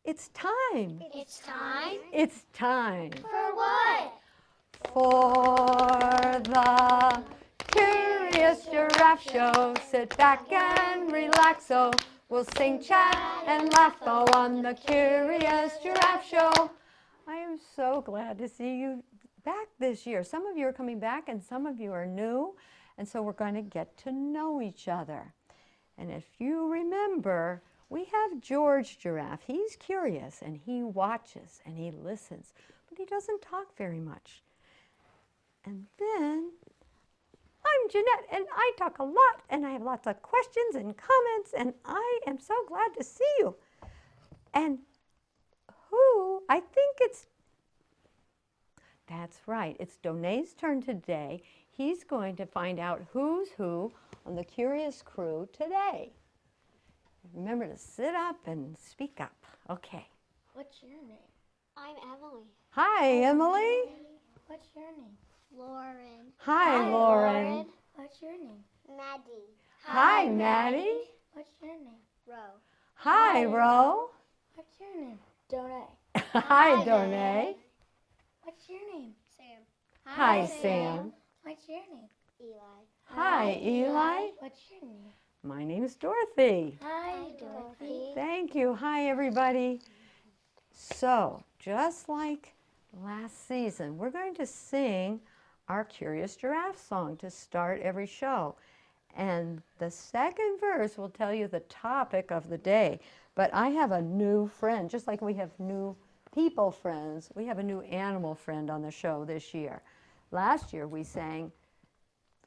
It's time. It's time? It's time. For what? For the Curious Giraffe Show. Sit back and relax, so we'll sing, chat, and laugh on the Curious Giraffe Show. I am so glad to see you back this year. Some of you are coming back and some of you are new, and so we're going to get to know each other. And if you remember, we have George Giraffe. He's curious and he watches and he listens, but he doesn't talk very much. And then I'm Jeanette and I talk a lot and I have lots of questions and comments, and I am so glad to see you. And I think that's right, it's Donay's turn today. He's going to find out who's who on the Curious Crew today. Remember to sit up and speak up. Okay. What's your name? I'm Emily. Hi, Emily. What's your name? Lauren. Hi, Lauren. What's your name? Maddie. Hi, Maddie. What's your name? Ro. Hi, Ro. What's your name? Donay. Hi, Donay. What's your name? Sam. Hi, Sam. What's your name? Eli. Hi, Eli. What's your name? My name's Dorothy. Hi, Dorothy. Thank you. Hi, everybody. So, just like last season, we're going to sing our Curious Giraffe song to start every show. And the second verse will tell you the topic of the day. But I have a new friend, just like we have new people friends, we have a new animal friend on the show this year. Last year we sang,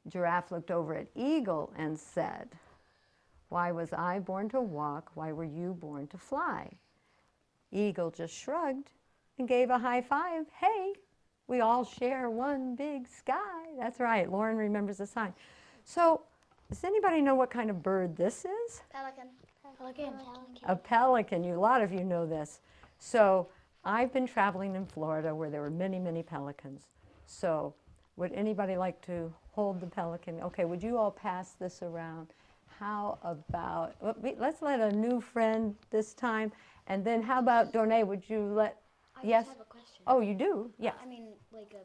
Giraffe looked over at Eagle and said, "Why was I born to walk? Why were you born to fly?" Eagle just shrugged and gave a high five. Hey, we all share one big sky. That's right, Lauren remembers the sign. So, does anybody know what kind of bird this is? Pelican. Pelican. A pelican. A lot of you know this. So, I've been traveling in Florida where there were many, many pelicans. So, would anybody like to hold the pelican? Okay, would you all pass this around? How about, let's let a new friend this time. And then how about Donay, would you let, yes? I just have a question. Oh, you do? Yeah. I mean, like a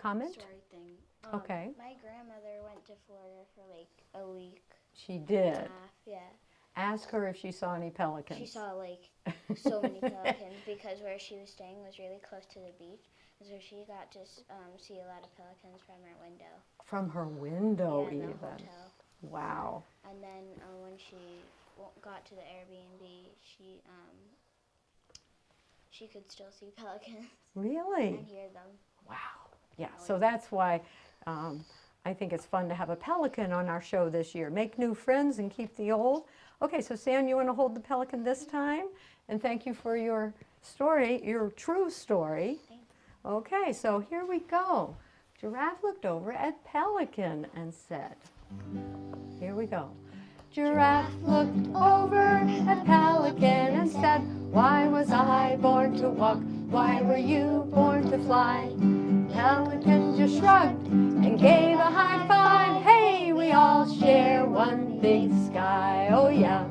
Comment? story thing. Okay. My grandmother went to Florida for like a week. She did. And a half, yeah. Ask her if she saw any pelicans. She saw like so many pelicans because where she was staying was really close to the beach. And so she got to see a lot of pelicans from her window. From her window, yeah, in even. the hotel. Wow. And then when she got to the Airbnb, she could still see pelicans. Really? And hear them. Wow. Yeah, so that's why I think it's fun to have a pelican on our show this year. Make new friends and keep the old. Okay, so Sam, you want to hold the pelican this time? And thank you for your story, your true story. Okay, so here we go. Giraffe looked over at Pelican and said, here we go. Giraffe looked over at Pelican and said, "Why was I born to walk? Why were you born to fly?" Pelican just shrugged and gave a high five. Hey, we all share one big sky. Oh yeah.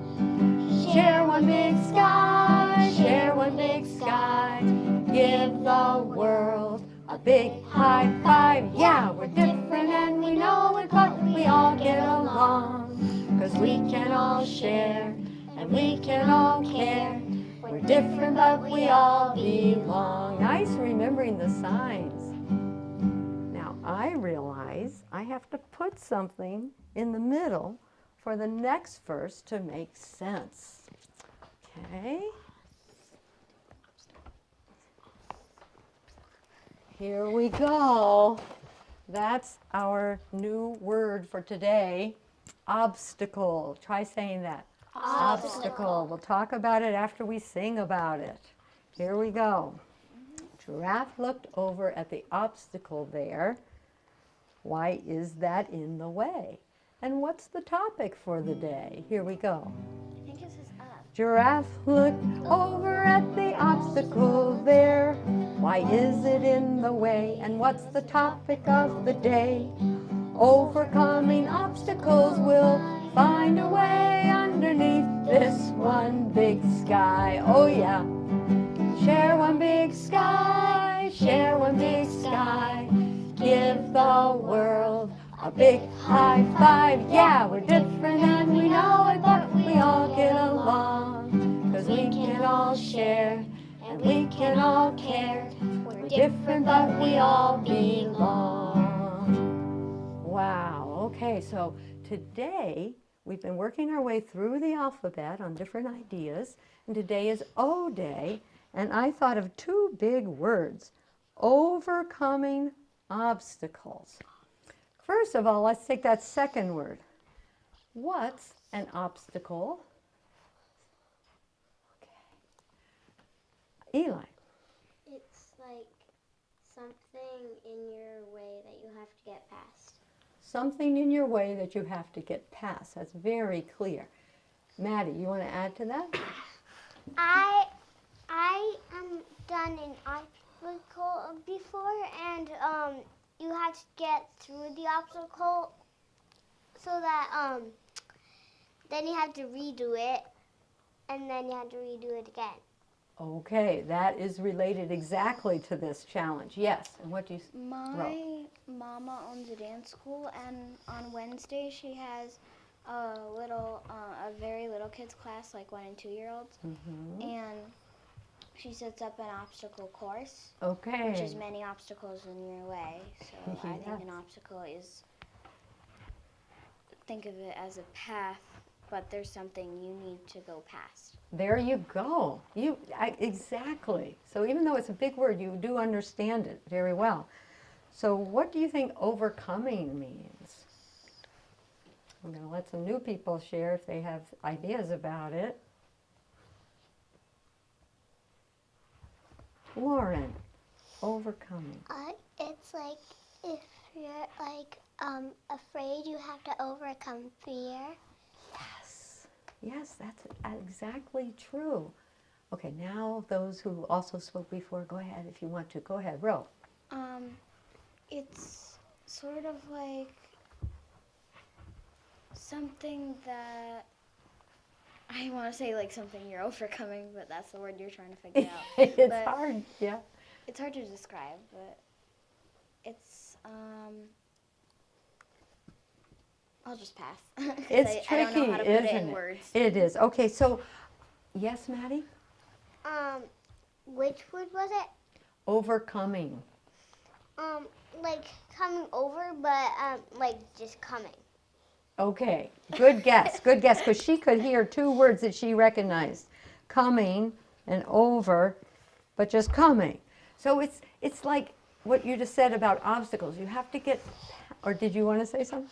Share one big sky, share one big sky. Give the world a big high five. Yeah, we're different and we know it, but we all get along. 'Cause we can all share and we can all care. We're different but we all belong. Nice remembering the signs. Now I realize I have to put something in the middle for the next verse to make sense. Okay. Here we go. That's our new word for today. Obstacle. Try saying that. Obstacle. We'll talk about it after we sing about it. Here we go. Giraffe looked over at the obstacle there. Why is that in the way? And what's the topic for the day? Here we go. I think it says up. Giraffe looked over at the obstacle there. Why is it in the way? And what's the topic of the day? Overcoming obstacles will find a way underneath this one big sky. Oh yeah. Share one big sky, share one big sky. Give the world a big high five. Yeah, we're different and we know it, but we all get along. 'Cause we can all share and we can all care. We're different, but we all belong. Wow, okay, so today we've been working our way through the alphabet on different ideas, and today is O Day, and I thought of two big words: overcoming obstacles. First of all, let's take that second word. What's an obstacle? Okay. Eli. It's like something in your way that you have to get past. Something in your way that you have to get past. That's very clear. Maddie, you want to add to that? I am done an obstacle before, and you have to get through the obstacle so that then you have to redo it, and then you have to redo it again. Okay, that is related exactly to this challenge. Yes, and what do you... My mama owns a dance school, and on Wednesday she has a very little kids class, like 1 and 2 year olds, and she sets up an obstacle course, Okay. which is many obstacles in your way. So I think an obstacle is, think of it as a path, but there's something you need to go past. There you go. Exactly. So even though it's a big word, you do understand it very well. So what do you think overcoming means? I'm going to let some new people share if they have ideas about it. Lauren, overcoming. It's like if you're like afraid, you have to overcome fear. Yes, that's exactly true. Okay, now those who also spoke before, go ahead if you want to. Go ahead, Ro. It's sort of like something that, I want to say like something you're overcoming, but that's the word you're trying to figure out. It's But hard, yeah. it's hard to describe, but it's, I'll just pass. It's tricky, I don't know how to put it in isn't it? words. It is. Okay, so, yes, Maddie? Which word was it? Overcoming. Like coming over, but like just coming. Okay, good guess, good guess, because she could hear two words that she recognized, coming and over, but just coming. So it's like what you just said about obstacles. You have to get, or did you want to say something?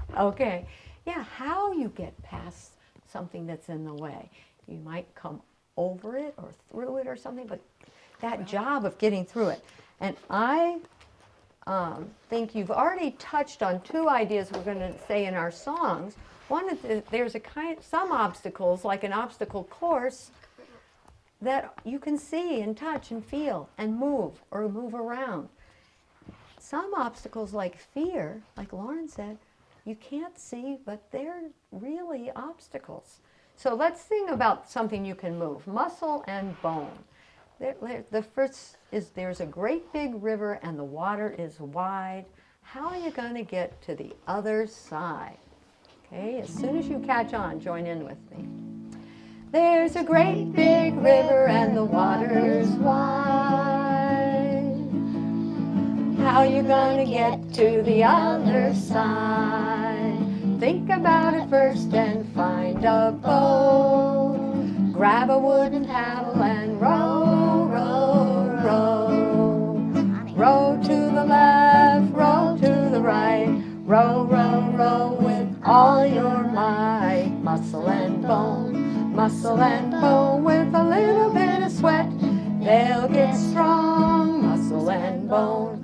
No. Okay, yeah, how you get past something that's in the way. You might come over it or through it or something, but that job of getting through it. And I think you've already touched on two ideas we're going to say in our songs. One is there's some obstacles, like an obstacle course, that you can see and touch and feel and move or move around. Some obstacles, like fear, like Lauren said, you can't see, but they're really obstacles. So let's sing about something you can move, muscle and bone. The first is there's a great big river and the water is wide. How are you going to get to the other side? Okay, as soon as you catch on, join in with me. There's a great big river and the water's wide. How are you going to get to the other side? Think about it first and find a boat. Grab a wooden paddle and row, row, row. Row to the left, row to the right. Row, row, row with all your might. Muscle and bone with a little bit of sweat. They'll get strong, muscle and bone.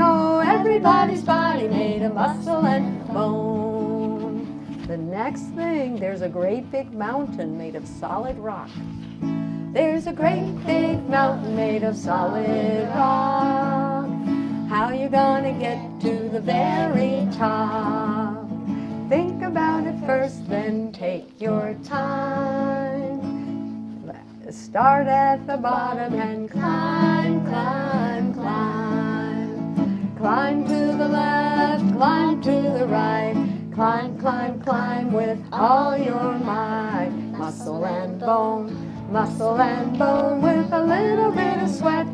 Oh, everybody's body made of muscle and bone. The next thing, there's a great big mountain made of solid rock. There's a great big mountain made of solid rock. How you gonna get to the very top? Think about it first, then take your time. Start at the bottom and climb, climb, climb. Climb to the left, climb to the right. Climb, climb, climb with all your might. Muscle and bone, muscle and bone. With a little bit of sweat,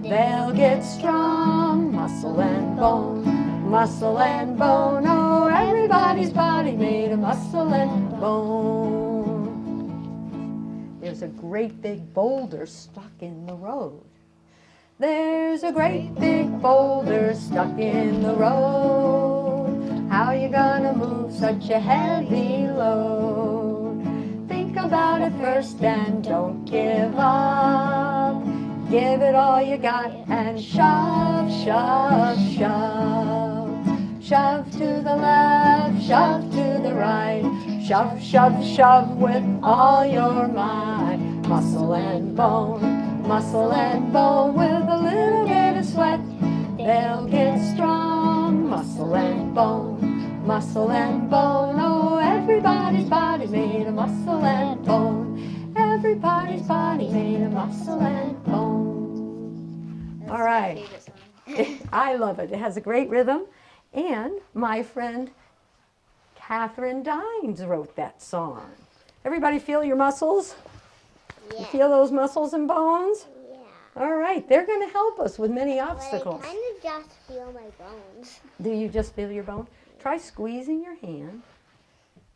they'll get strong. Muscle and bone, muscle and bone. Oh, everybody's body made of muscle and bone. There's a great big boulder stuck in the road. There's a great big boulder stuck in the road. How you gonna move such a heavy load? Think about it first and don't give up. Give it all you got and shove, shove, shove. Shove to the left, shove to the right. Shove, shove, shove with all your might. Muscle and bone, muscle and bone. With a little bit of sweat, they'll get strong. Muscle and bone, muscle and bone. Oh, everybody's body made of muscle and bone. Everybody's body made of muscle and bone. That's All right. my favorite song. I love it. It has a great rhythm. And my friend Catherine Dines wrote that song. Everybody feel your muscles? You Yeah. feel those muscles and bones? Yeah. All right, they're going to help us with many But obstacles. I kind of just feel my bones. Do you just feel your bone? Try squeezing your hand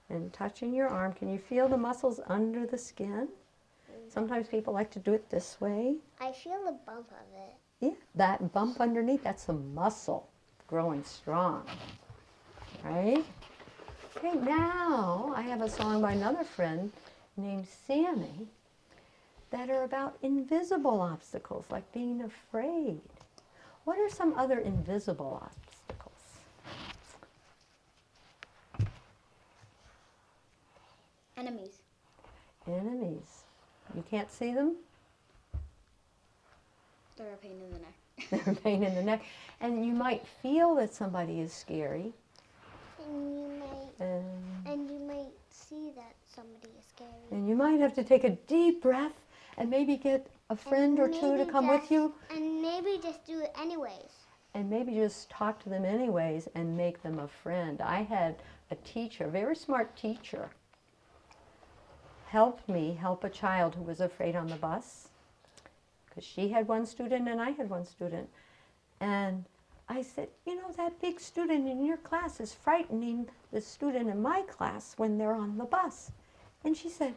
and touching your arm. Can you feel the muscles under the skin? Sometimes people like to do it this way. I feel the bump of it. Yeah, that bump underneath, that's a muscle growing strong, right? Okay, now I have a song by another friend named Sammy that are about invisible obstacles, like being afraid. What are some other invisible obstacles? Enemies. Enemies. You can't see them? They're a pain in the neck. They're a pain in the neck. And you might feel that somebody is scary. And you might see that somebody is scary. And you might have to take a deep breath and maybe get a friend or two to Maybe come with just- you. And maybe just do it anyways. And maybe just talk to them anyways and make them a friend. I had a teacher, a very smart teacher, helped me help a child who was afraid on the bus. Because she had one student and I had one student. And I said, you know, that big student in your class is frightening the student in my class when they're on the bus. And she said,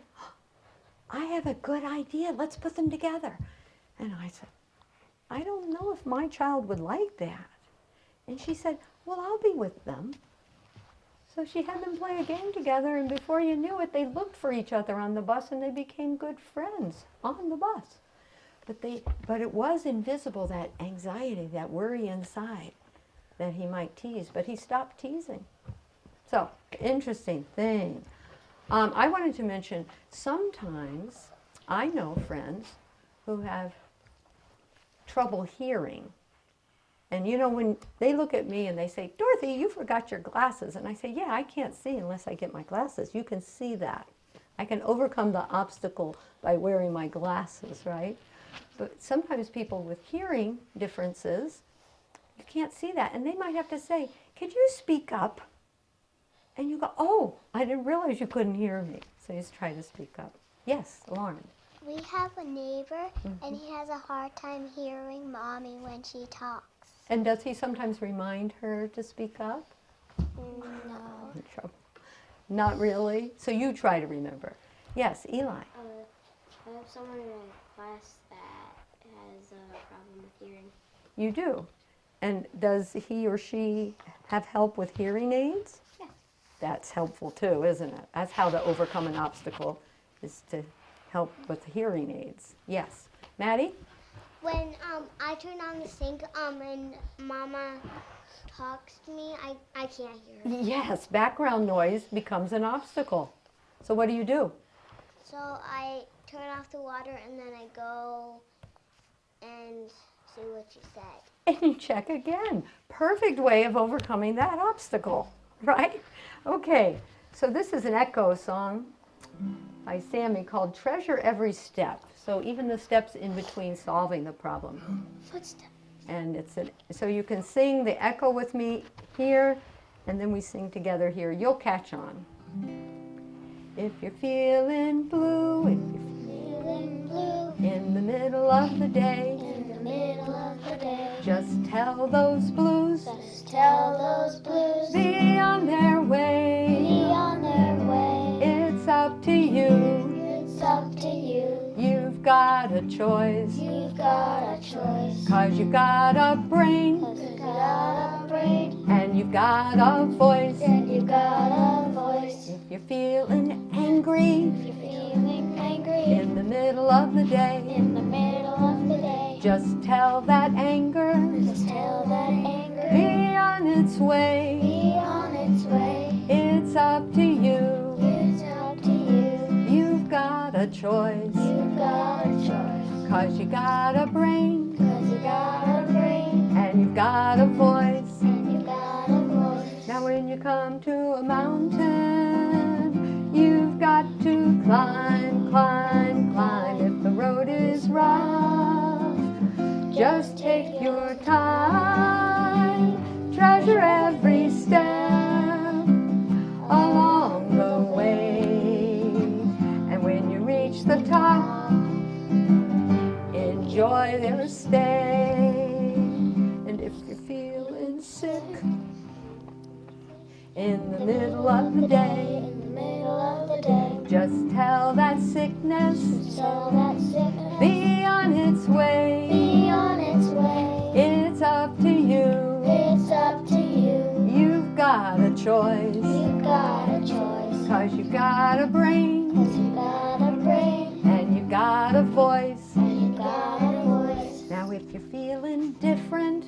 I have a good idea. Let's put them together. And I said, I don't know if my child would like that. And she said, well, I'll be with them. So she had them play a game together, and before you knew it, they looked for each other on the bus and they became good friends on the bus. But it was invisible, that anxiety, that worry inside that he might tease, but he stopped teasing. So, interesting thing. I wanted to mention, sometimes I know friends who have trouble hearing. And you know, when they look at me and they say, Dorothy, you forgot your glasses. And I say, yeah, I can't see unless I get my glasses. You can see that. I can overcome the obstacle by wearing my glasses, right? But sometimes people with hearing differences, you can't see that. And they might have to say, could you speak up? And you go, oh, I didn't realize you couldn't hear me. So you just try to speak up. Yes, Lauren. We have a neighbor, and he has a hard time hearing Mommy when she talks. And does he sometimes remind her to speak up? No. Not really? So you try to remember. Yes, Eli. I have someone in my class that has a problem with hearing. You do. And does he or she have help with hearing aids? Yeah. That's helpful too, isn't it? That's how to overcome an obstacle, is to help with hearing aids. Yes. Maddie? When I turn on the sink and Mama talks to me, I can't hear her. Yes, background noise becomes an obstacle. So what do you do? So I turn off the water and then I go and see what she said. And you check again. Perfect way of overcoming that obstacle, right? Okay, So this is an echo song by Sammy called Treasure Every Step. So even the steps in between solving the problem. Footsteps. And so you can sing the echo with me here, and then we sing together here. You'll catch on. If you're feeling blue, if you're Feeling blue in the middle of the day, in the middle of the day. just tell those blues Just tell those blues be on their be way. on their way. It's up to you. It's up to you. You've got a choice. You've got a choice. 'Cause you got a brain 'Cause you got a brain and you've got a voice. and you got a voice. If you're feeling angry If you're feeling angry in the middle of the day, in the middle of the day, just tell that anger just tell that anger be on its way. be on its way. It's up to you. It's up to you. You've got a choice. You've got a choice. 'Cause you got a brain 'Cause you got a brain and you've got a voice. and you got a voice. Now when you come to a mountain, you've got to climb, climb, climb. If the road is rough, just take your time. Treasure every step along the way. And when you reach the top, enjoy their stay. And if you're feeling sick in the middle of the day, In the middle of the day, just tell that sickness tell that sickness be on its way. be on its way. It's up to you. It's up to you. You've got a choice. You've got a choice. 'Cause you got a brain 'Cause you got a brain and you got a voice. and you got a voice. Now if you're feeling different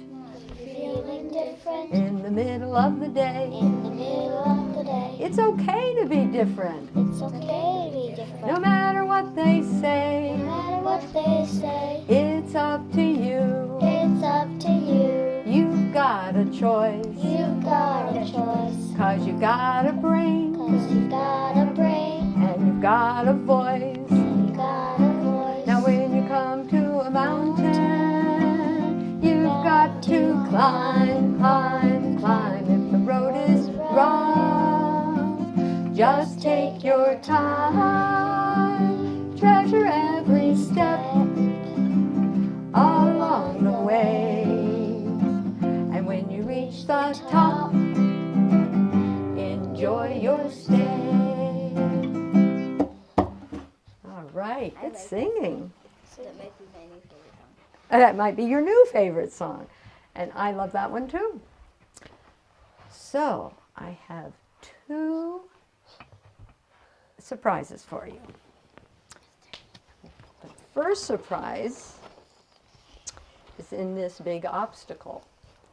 Feeling different in the middle of the day, in the middle of the day. it's okay to be different. It's okay to be different. No matter what they No say, matter what they say, it's up to you. it's up to you. You've got a choice. You've got a choice. 'Cause you got a brain 'Cause you've got a brain and you've got a voice. and you got a voice. Now when you come to a mountain, you've got to climb, climb, climb. If the road is rough, just take your time. Treasure every step along the way. And when you reach the top, enjoy your stay. All right, good singing. So that might be my new favorite song. That might be your new favorite song. And I love that one too. So I have 2 surprises for you. The first surprise is in this big obstacle.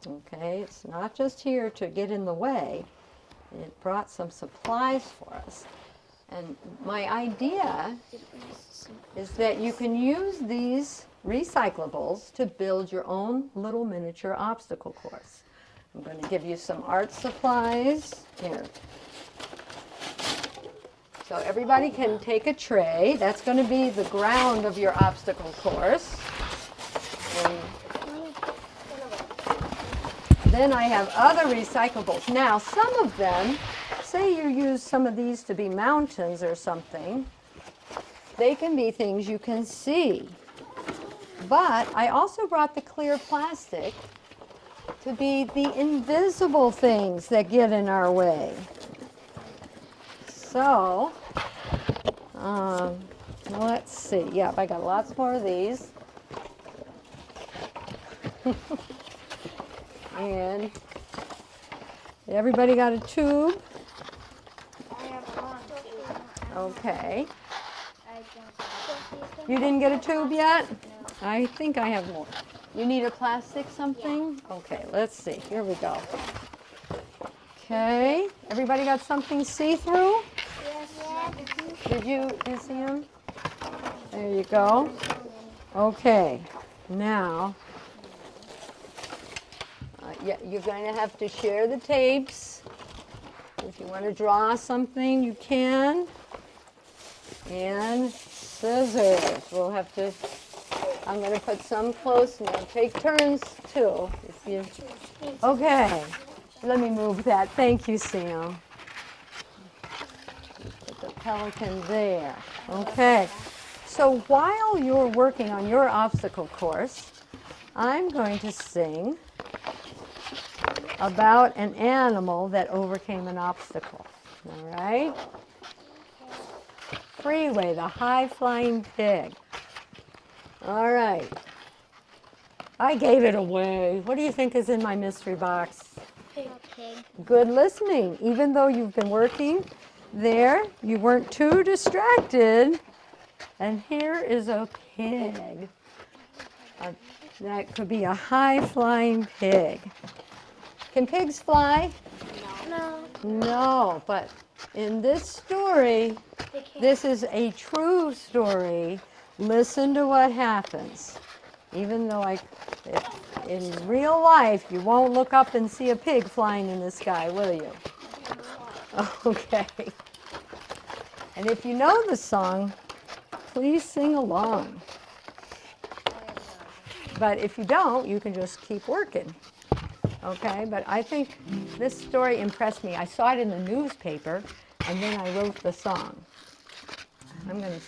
Okay, it's not just here to get in the way. It brought some supplies for us. And my idea is that you can use these recyclables to build your own little miniature obstacle course. I'm going to give you some art supplies here. So everybody can take a tray. That's going to be the ground of your obstacle course. And then I have other recyclables. Now, some of them, say you use some of these to be mountains or something, they can be things you can see. But I also brought the clear plastic to be the invisible things that get in our way. So, let's see. Yep, I got lots more of these. And everybody got a tube? I have one. Okay. I don't. You didn't get a tube yet? I think I have more. You need a plastic something? Okay, let's see. Here we go. Okay. Everybody got something see-through? Did you see them? There you go. Okay. Now, you're going to have to share the tapes. If you want to draw something, you can. And scissors. We'll have to, I'm going to put some close now. Take turns too. If you, okay. Let me move that. Thank you, Sam. Put the pelican there. Okay. So while you're working on your obstacle course, I'm going to sing about an animal that overcame an obstacle. All right? Freeway, the high-flying pig. All right. I gave it away. What do you think is in my mystery box? Pig. Good listening. Even though you've been working there, you weren't too distracted. And here is a pig. That could be a high-flying pig. Can pigs fly? No. No, but in this story, this is a true story. Listen to what happens. Even though in real life, you won't look up and see a pig flying in the sky, will you? Okay. And if you know the song, please sing along. But if you don't, you can just keep working. Okay, but I think this story impressed me. I saw it in the newspaper, and then I wrote the song. I'm going to...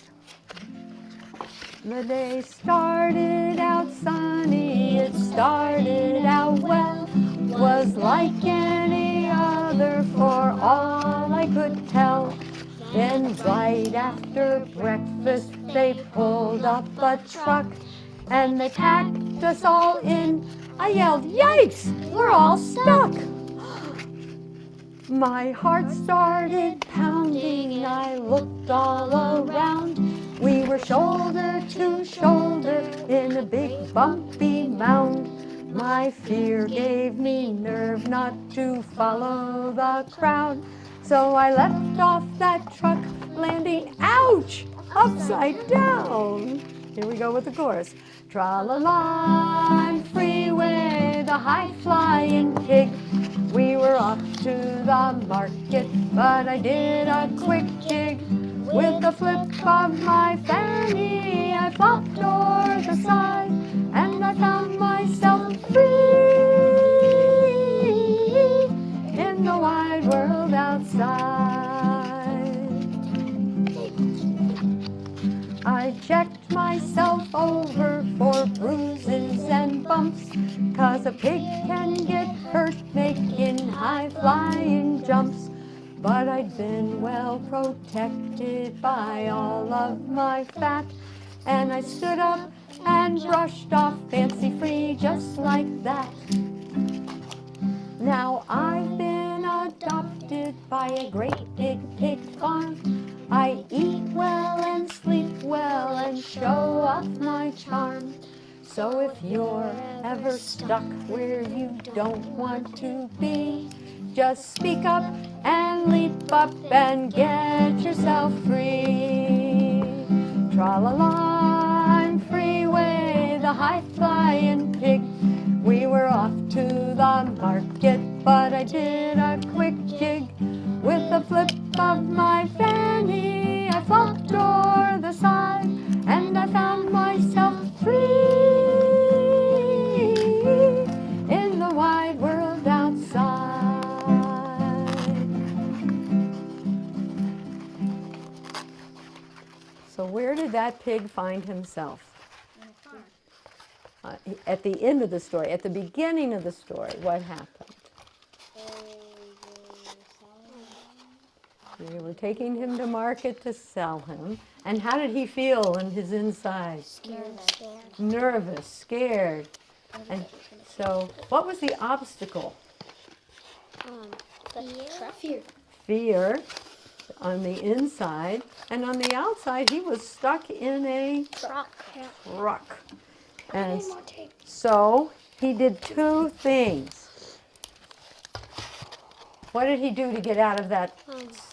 The day started out sunny, it started out well, was like any other for all I could tell. Then right after breakfast, they pulled up a truck, and they packed us all in. I yelled, "Yikes, we're all stuck!" My heart started pounding, I looked all around. We were shoulder to shoulder in a big bumpy mound. My fear gave me nerve not to follow the crowd. So I left off that truck, landing, ouch, upside down. Here we go with the chorus. Tra-la-la, freeway, the high-flying pig. We were off to the market, but I did a quick jig. With a flip of my fanny, I flopped o'er the side, and I found myself free in the wide world outside. I checked myself over for bruises and bumps, 'cause a pig can get hurt making high-flying jumps. But I'd been well protected by all of my fat, and I stood up and brushed off fancy-free just like that. Now I've been adopted by a great big pig farm. I eat well and sleep well and show off my charm. So if you're ever stuck where you don't want to be, just speak up and leap up and get yourself free. Tra-la-la, freeway, the high-flying pig. We were off to the market, but I did a quick jig. With a flip of my fanny, I flopped o'er the side, and I found myself free in the wide world outside. So where did that pig find himself? At the end of the story, at the beginning of the story, what happened? They were taking him to market to sell him. And how did he feel in his inside? Scared. Nervous, scared. And so what was the obstacle? Fear. Fear on the inside. And on the outside, he was stuck in a truck. And so he did two things. What did he do to get out of that?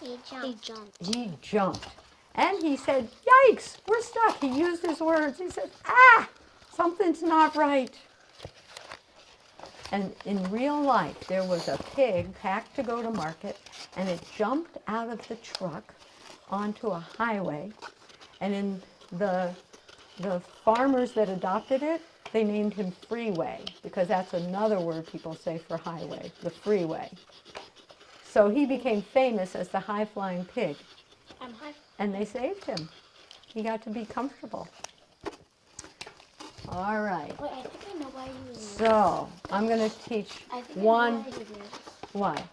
He jumped. And he said, "Yikes, we're stuck." He used his words. He said, "Ah, something's not right." And in real life, there was a pig packed to go to market, and it jumped out of the truck onto a highway. And in the farmers that adopted it, they named him Freeway, because that's another word people say for highway, the freeway. So he became famous as the high-flying pig. And they saved him. He got to be comfortable. All right. Wait, I think I know why he was. So I'm going to teach I think one. I know why he was nervous. Why?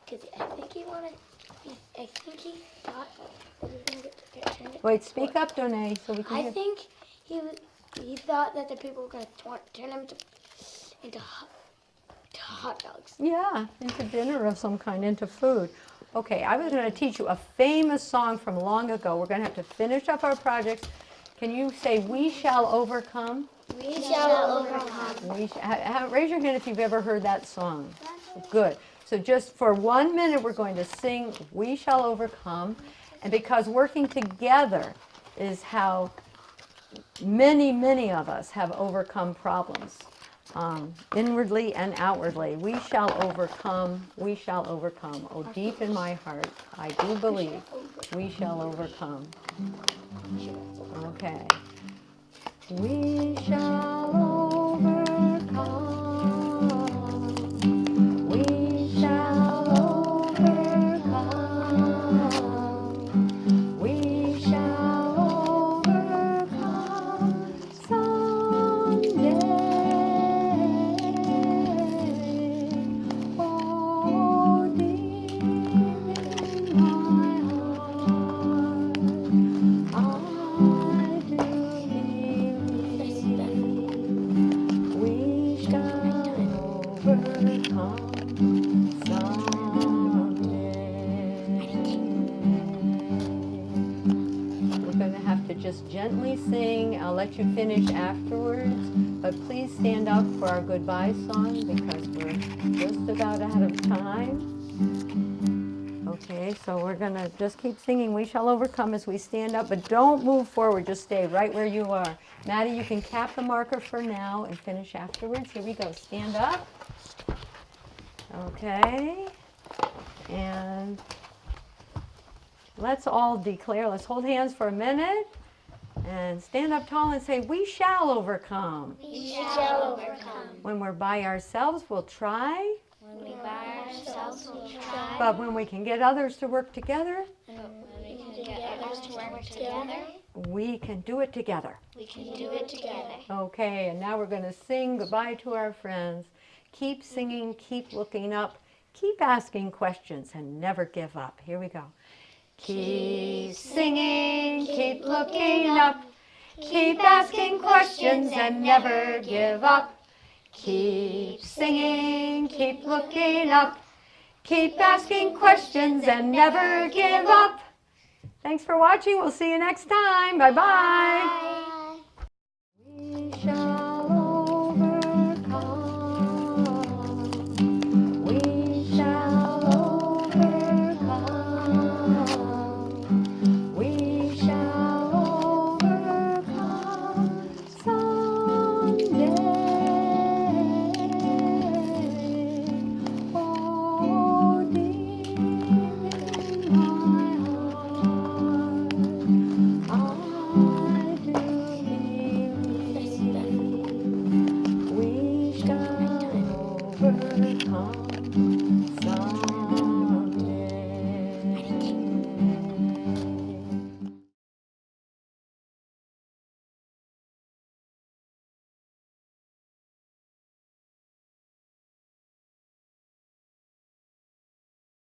Because I think he wanted. I think he thought that he was gonna get turned. Wait, speak up, Donae, so we can I hear. think he thought that the people were gonna turn him into hot dogs. Yeah, into dinner of some kind, into food. Okay, I was going to teach you a famous song from long ago. We're going to have to finish up our projects. Can you say, "We shall overcome"? We shall overcome. Raise your hand if you've ever heard that song. Good. So just for 1 minute, we're going to sing "We Shall Overcome." And because working together is how many, many of us have overcome problems, inwardly and outwardly. We shall overcome, we shall overcome. Oh, deep in my heart, I do believe we shall overcome. Okay. We shall overcome. We shall overcome. We shall overcome someday. Oh, deep in my heart, I do believe we shall overcome someday. We're going to have to just gently sing. I'll let you finish afterwards, but please stand up for our goodbye song because we're just about out of time. Okay, so we're going to just keep singing "We Shall Overcome" as we stand up, but don't move forward. Just stay right where you are. Maddie, you can cap the marker for now and finish afterwards. Here we go. Stand up. Okay. And let's all declare. Let's hold hands for a minute and stand up tall and say, "We shall overcome." We shall overcome. When we're by ourselves, we'll try. When we by ourselves, we'll try. But when we can get others to work together, When we can get others to work together, we can do it together. we can do it together. Okay, and now we're going to sing goodbye to our friends. Keep singing, keep looking up, keep asking questions, and never give up. Here we go. Keep singing, keep looking up, keep asking questions, and never give up. Keep singing, keep looking up, keep asking questions, and never give up. Thanks for watching. We'll see you next time. Bye-bye.